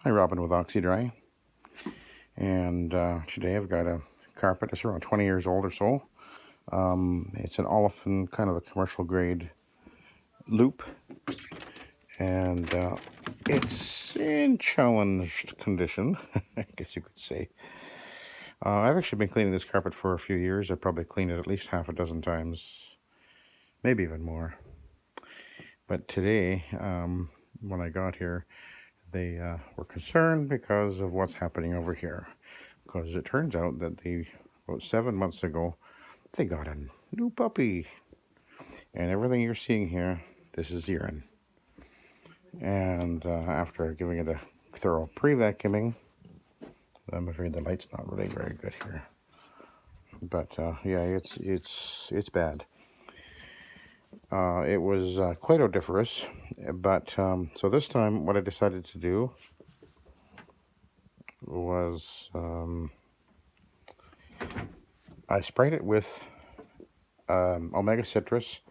Hi, Robin with Oxy-Dry, and today I've got a carpet that's around 20 years old or so. It's an olefin, kind of a commercial grade loop, and it's in challenged condition, I guess you could say. I've actually been cleaning this carpet for a few years. I've probably cleaned it at least half a dozen times, maybe even more. But today, when I got here, they were concerned because of what's happening over here. Because it turns out that about 7 months ago, they got a new puppy. And everything you're seeing here, this is urine. And after giving it a thorough pre-vacuuming, I'm afraid the light's not really very good here. But yeah, it's bad. It was quite odoriferous, but so this time what I decided to do was I sprayed it with omega citrus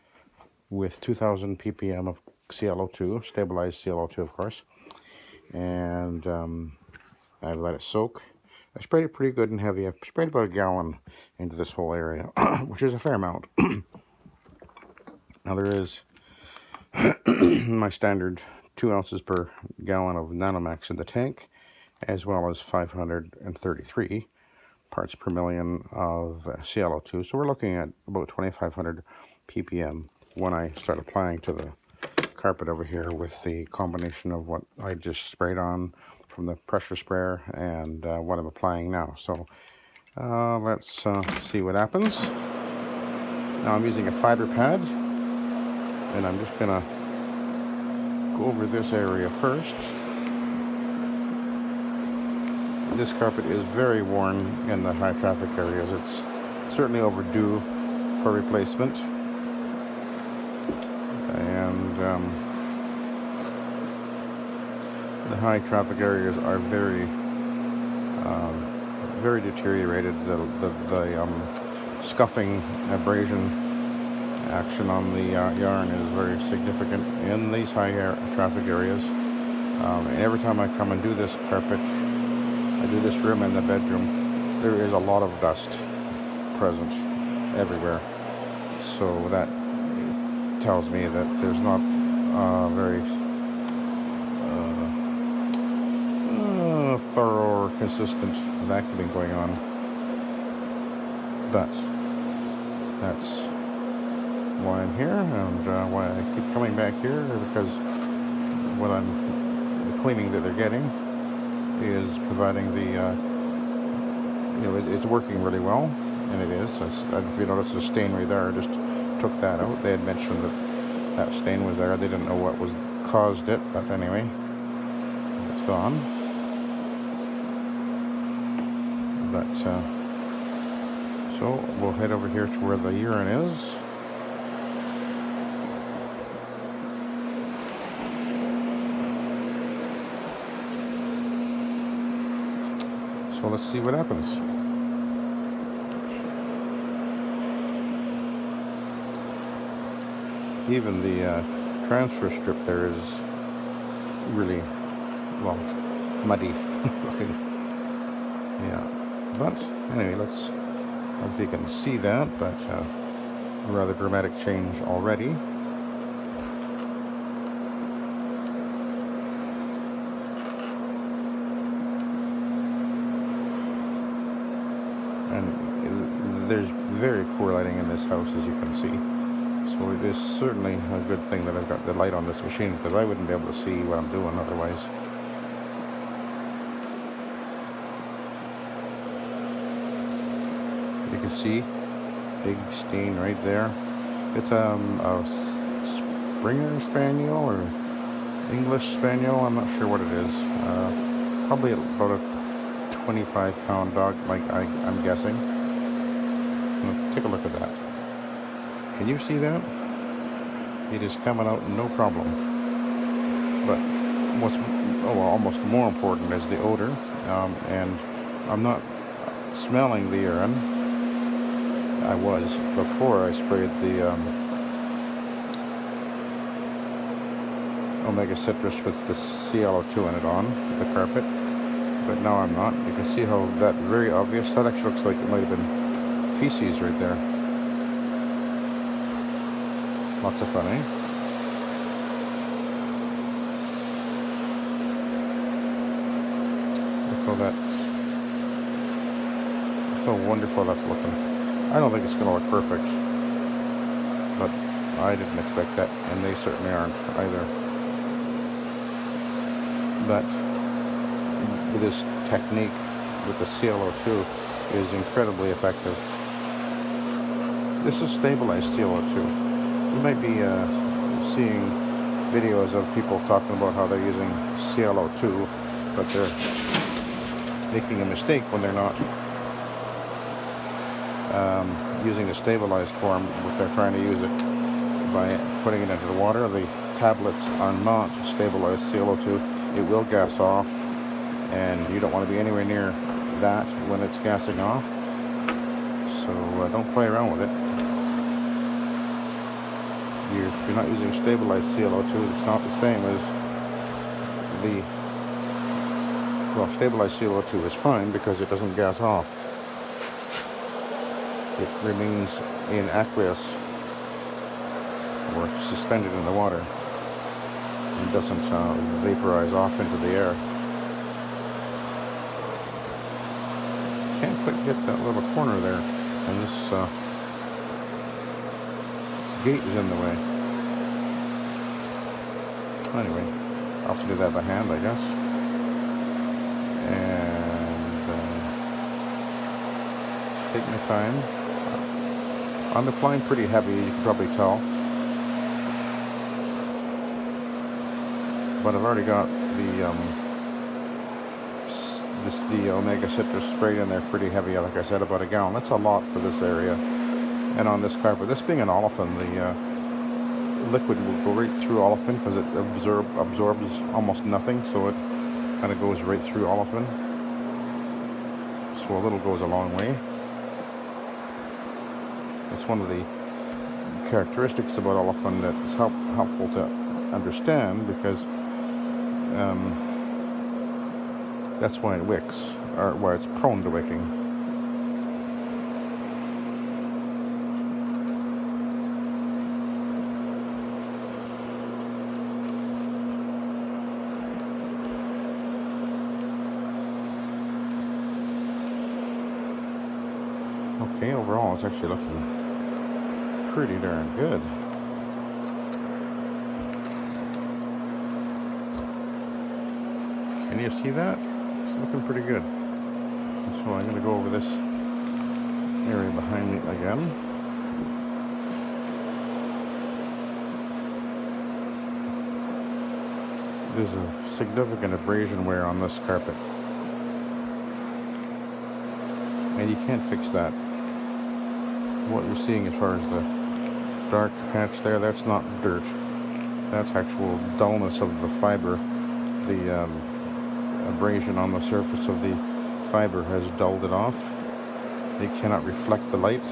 with 2000 ppm of ClO2, stabilized ClO2 of course, and I let it soak. I sprayed it pretty good and heavy. I sprayed about a gallon into this whole area, which is a fair amount. Now there is my standard 2 ounces per gallon of Nanomax in the tank, as well as 533 parts per million of ClO2. So we're looking at about 2500 ppm when I start applying to the carpet over here with the combination of what I just sprayed on from the pressure sprayer and what I'm applying now. So let's see what happens. Now I'm using a fiber pad, and I'm just gonna go over this area first. This carpet is very worn in the high traffic areas. It's certainly overdue for replacement. And the high traffic areas are very deteriorated. The scuffing abrasion action on the yarn is very significant in these high traffic areas. And every time I come and do this carpet, I do this room and the bedroom, there is a lot of dust present everywhere. So that tells me that there's not very thorough or consistent vacuuming going on. But that's why I'm here, and why I keep coming back here, because the cleaning that they're getting is providing the it's working really well, and it is. If you notice the stain right there, I just took that out. They had mentioned that stain was there. They didn't know what caused it, but anyway, it's gone. But so we'll head over here to where the urine is. So let's see what happens. Even the transfer strip there is really, well, muddy looking. Yeah, but anyway, I don't know if you can see that, but a rather dramatic change already. And there's very poor lighting in this house, as you can see. So it is certainly a good thing that I've got the light on this machine, because I wouldn't be able to see what I'm doing otherwise. You can see big stain right there. It's a Springer Spaniel or English Spaniel. I'm not sure what it is. Probably about a 25-pound dog, like I'm guessing. Let's take a look at that. Can you see that? It is coming out no problem. But what's almost more important is the odor, and I'm not smelling the urine. I was before I sprayed the Omega Citrus with the ClO2 in it on the carpet, but now I'm not. You can see how that very obvious. That actually looks like it might have been feces right there. Lots of fun, eh? Look how wonderful that's looking. I don't think it's going to look perfect, but I didn't expect that, and they certainly aren't either. But with this technique with the ClO2 is incredibly effective. This is stabilized ClO2. You might be seeing videos of people talking about how they're using ClO2, but they're making a mistake when they're not using the stabilized form, if they're trying to use it by putting it into the water. The tablets are not stabilized ClO2. It will gas off, and you don't want to be anywhere near that when it's gassing off. So don't play around with it. If you're not using stabilized ClO2, it's not the same as the, well, stabilized CO2 is fine because it doesn't gas off. It remains in aqueous or suspended in the water and doesn't vaporize off into the air. Can't quite get that little corner there, and this gate is in the way. Anyway, I'll have to do that by hand, I guess. And take my time. I'm applying pretty heavy, you can probably tell. But I've already got the Omega Citrus sprayed in there pretty heavy, like I said, about a gallon. That's a lot for this area. And on this carpet, this being an olefin, the liquid will go right through olefin because it absorbs almost nothing, so it kind of goes right through olefin. So a little goes a long way. It's one of the characteristics about olefin that's helpful to understand, because that's why it wicks, or why it's prone to wicking. Okay, overall it's actually looking pretty darn good. Can you see that? It's looking pretty good. So I'm going to go over this area behind me again. There's a significant abrasion wear on this carpet, and you can't fix that. What you're seeing as far as the dark patch there, that's not dirt. That's actual dullness of the fiber. The abrasion on the surface of the fiber has dulled it off. It cannot reflect the light.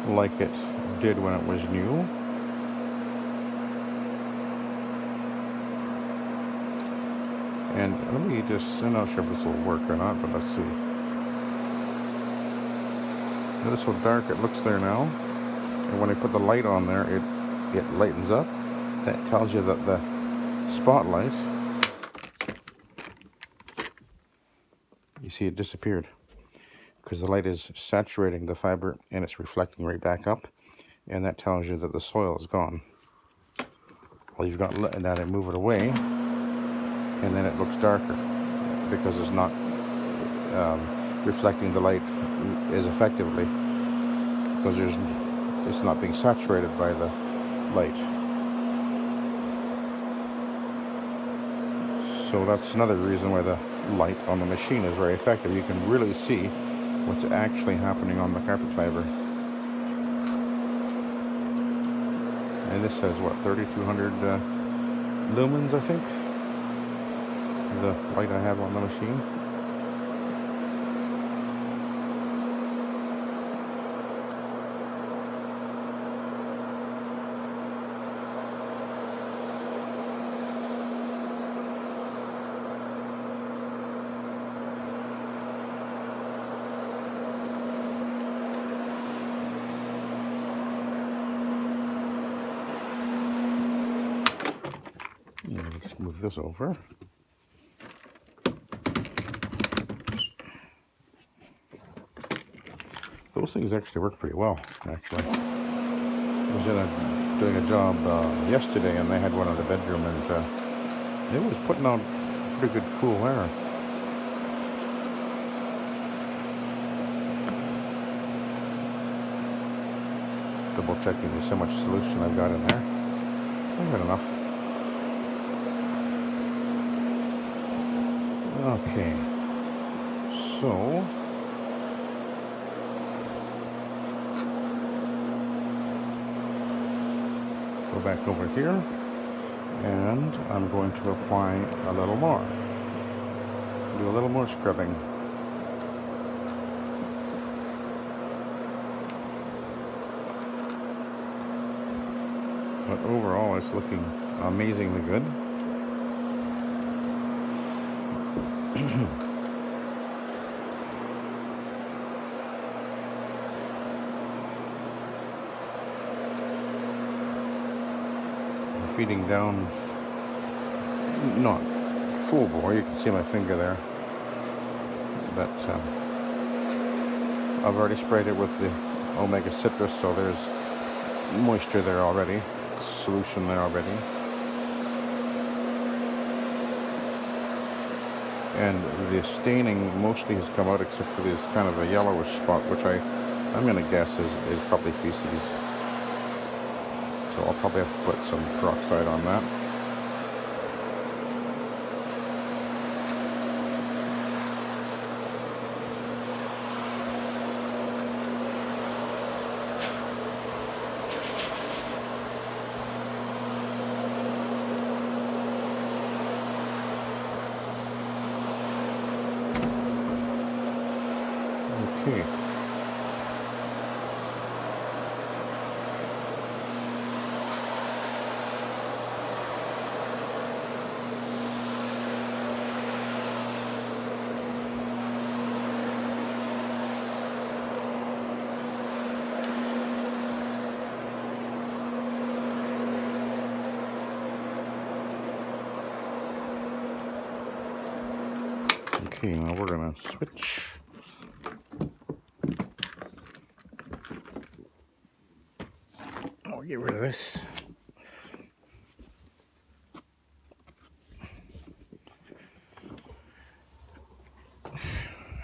Like it did when it was new. And let me just, I'm not sure if this will work or not, but let's see. Notice how dark it looks there now. And when I put the light on there, it lightens up. That tells you that the spotlight, you see it disappeared, because the light is saturating the fiber and it's reflecting right back up, and that tells you that the soil is gone. Well, you've got that and move it away, and then it looks darker because it's not reflecting the light as effectively, because it's not being saturated by the light. So that's another reason why the light on the machine is very effective. You can really see what's actually happening on the carpet fiber. And this says what, 3200 lumens, I think, the light I have on the machine. move this over. Those things actually work pretty well, actually. I was doing a job yesterday, and they had one in the bedroom, and it was putting out pretty good cool air. Double checking there's so much solution I've got in there. I've got enough. Okay, so go back over here, and I'm going to apply a little more. Do a little more scrubbing. But overall, it's looking amazingly good. I'm feeding down, not full bore, you can see my finger there, but I've already sprayed it with the Omega Citrus, so there's moisture there already, solution there already. And the staining mostly has come out except for this kind of a yellowish spot, which I'm going to guess is probably feces. So I'll probably have to put some peroxide on that. Okay. Okay, now we're going to switch. I'll get rid of this.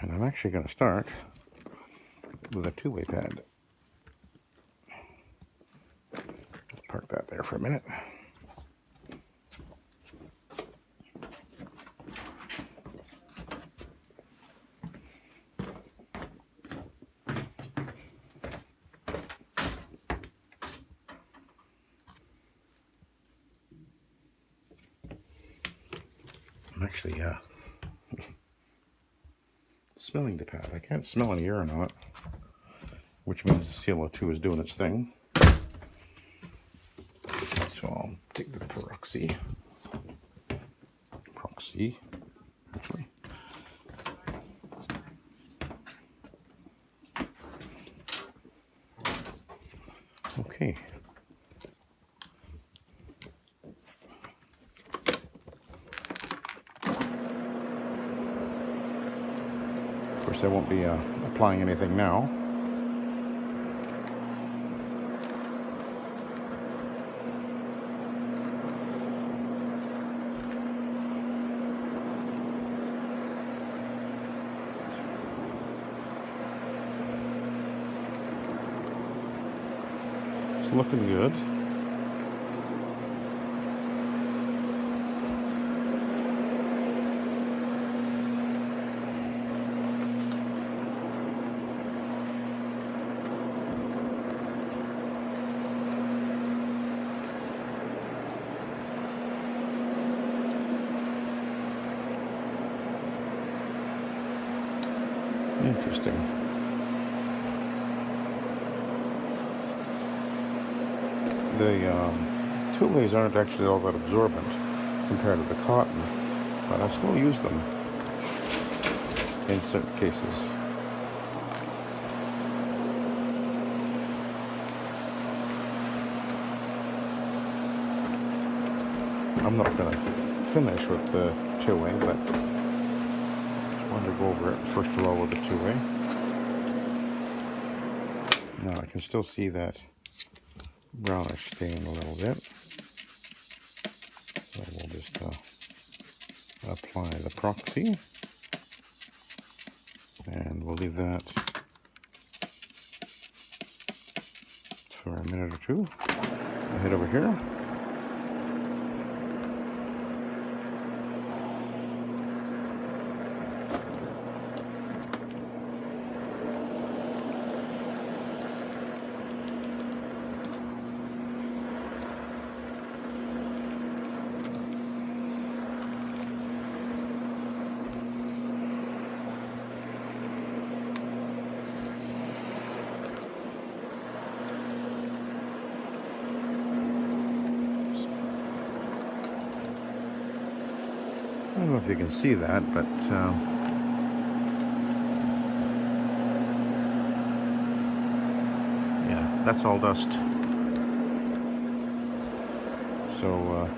And I'm actually going to start with a two-way pad. Let's park that there for a minute. I'm actually smelling the pad. I can't smell any urine on it, which means the CO2 is doing its thing. So I'll take the peroxy, actually. Okay. Of course, I won't be applying anything now. It's looking good. Interesting. The two-ways aren't actually all that absorbent compared to the cotton, but I still use them in certain cases. I'm not going to finish with the two-way, but just wanted to go over it first of all with the two-way. Now I can still see that brownish stain a little bit, so we'll just apply the proxy, and we'll leave that for a minute or two. I'll head over here. I don't know if you can see that, but yeah, that's all dust. So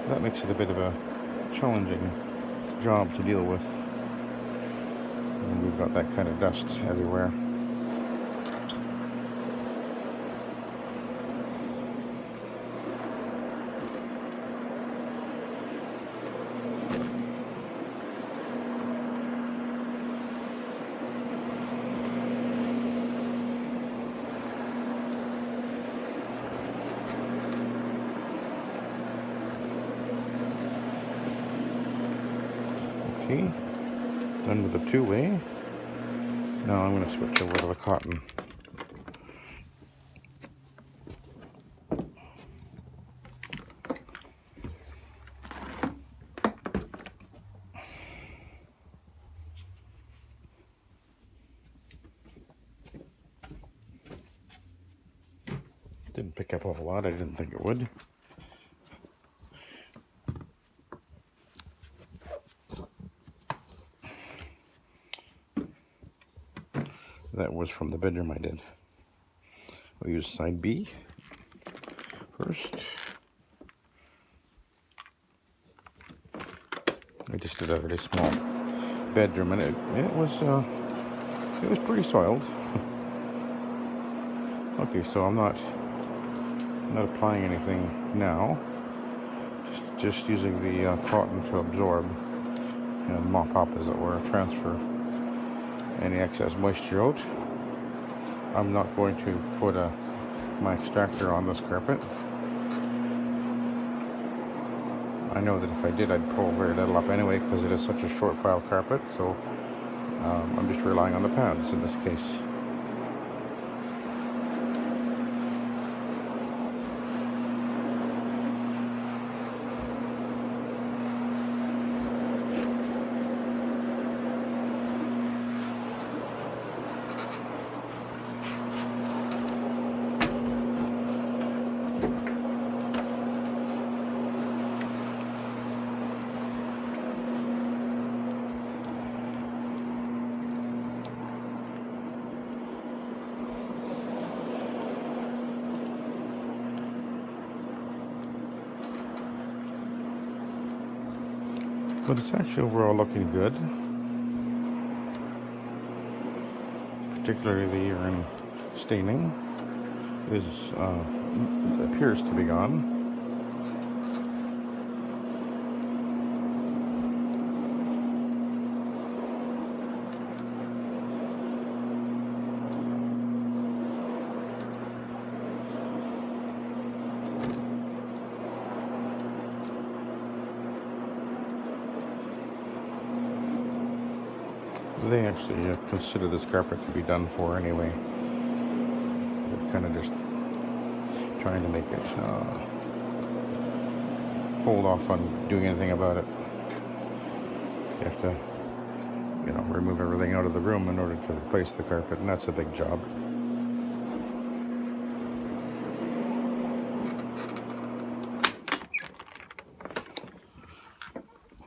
that makes it a bit of a challenging job to deal with. And we've got that kind of dust everywhere. Okay, done with the two-way. Now I'm going to switch over to the cotton. Didn't pick up a whole lot, I didn't think it would. That was from the bedroom I did. We'll use side B first. I just did a really small bedroom, and it was pretty soiled. Okay, so I'm not applying anything now. Just using the cotton to absorb and mop up, as it were, transfer any excess moisture out. I'm not going to put my extractor on this carpet. I know that if I did, I'd pull very little up anyway, because it is such a short file carpet, so I'm just relying on the pads in this case. But it's actually overall looking good. Particularly the urine staining appears to be gone. They actually consider this carpet to be done for anyway. They're kind of just trying to make it hold off on doing anything about it. You have to, remove everything out of the room in order to replace the carpet, and that's a big job.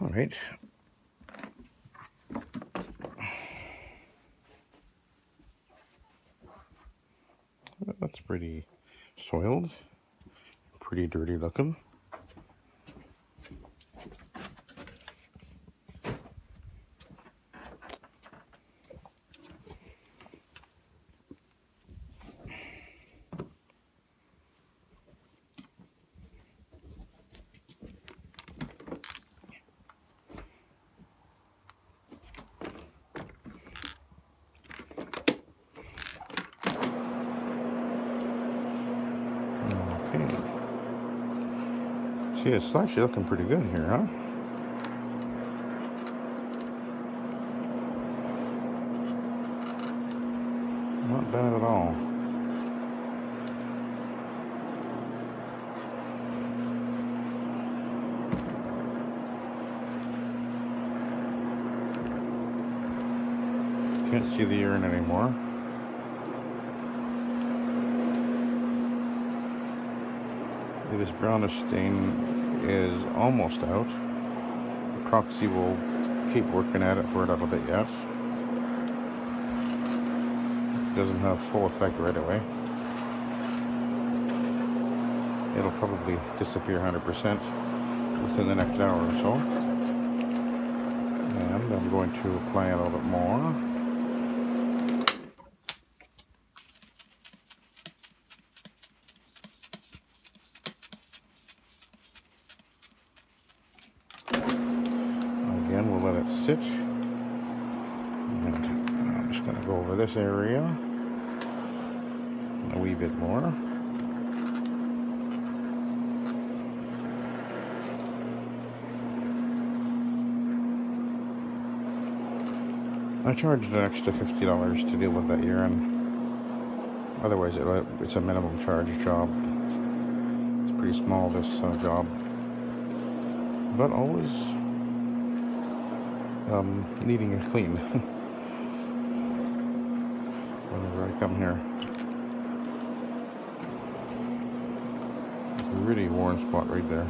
All right. That's pretty soiled, pretty dirty looking. Okay. See, it's actually looking pretty good here, huh? Not bad at all. Can't see the urine anymore. This brownish stain is almost out. The Oxy will keep working at it for a little bit yet. Doesn't have full effect right away. It'll probably disappear 100% within the next hour or so. And I'm going to apply a little bit more. Again, we'll let it sit. And I'm just going to go over this area a wee bit more. I charged an extra $50 to deal with that urine. Otherwise, it's a minimum charge job. It's pretty small, this job. But always needing a clean whenever I come here. It's a really worn spot right there.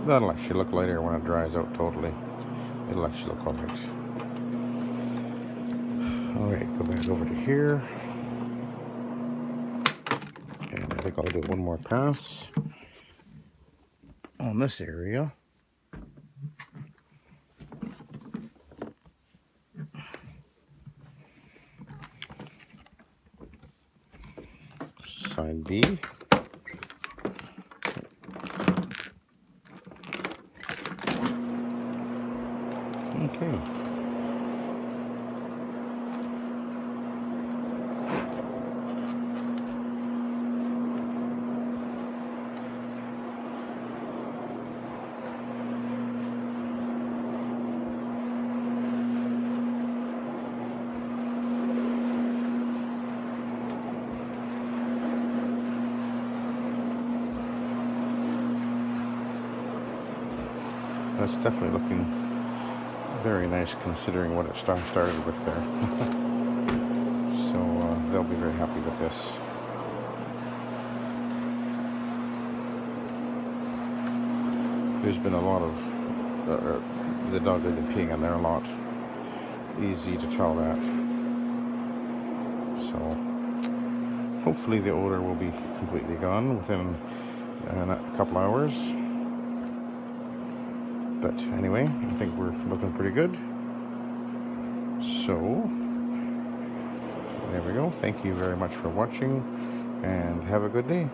That'll actually look lighter when it dries out totally. It'll actually look alright. Alright, go back over to here. And I think I'll do one more pass on this area. Side B. Okay. That's definitely looking very nice considering what it started with there. So they'll be very happy with this. There's been a lot of the dogs have been peeing in there a lot. Easy to tell that. So hopefully the odor will be completely gone within a couple hours. But anyway, I think we're looking pretty good. So, there we go. Thank you very much for watching, and have a good day.